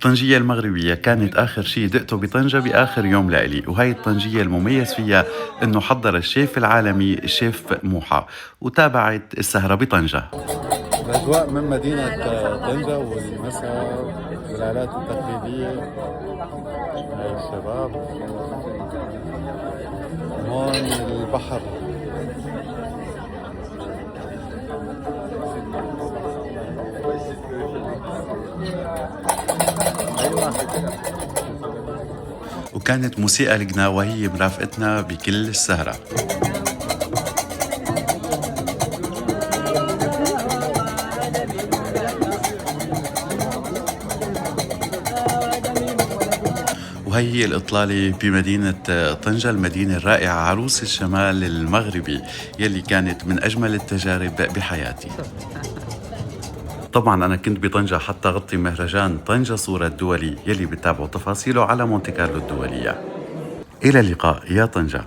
الطنجية المغربية كانت آخر شي دقته بطنجة بآخر يوم لإلي، وهي الطنجية المميز فيها إنه حضر الشيف العالمي الشيف موحى، وتابعت السهرة بطنجة. الأجواء من مدينة طنجة والمساء والآلات التقليدية. هاي الشباب هون البحر. وكانت موسيقى الجنا وهي مرافقتنا بكل السهرة. وهي هي الإطلالة بمدينة طنجة، المدينة الرائعة عروس الشمال المغربي يلي كانت من أجمل التجارب بحياتي. طبعا أنا كنت بطنجة حتى غطي مهرجان طنجة صورة الدولي يلي بتابعوا تفاصيله على مونتي كارلو الدولية. إلى اللقاء يا طنجة.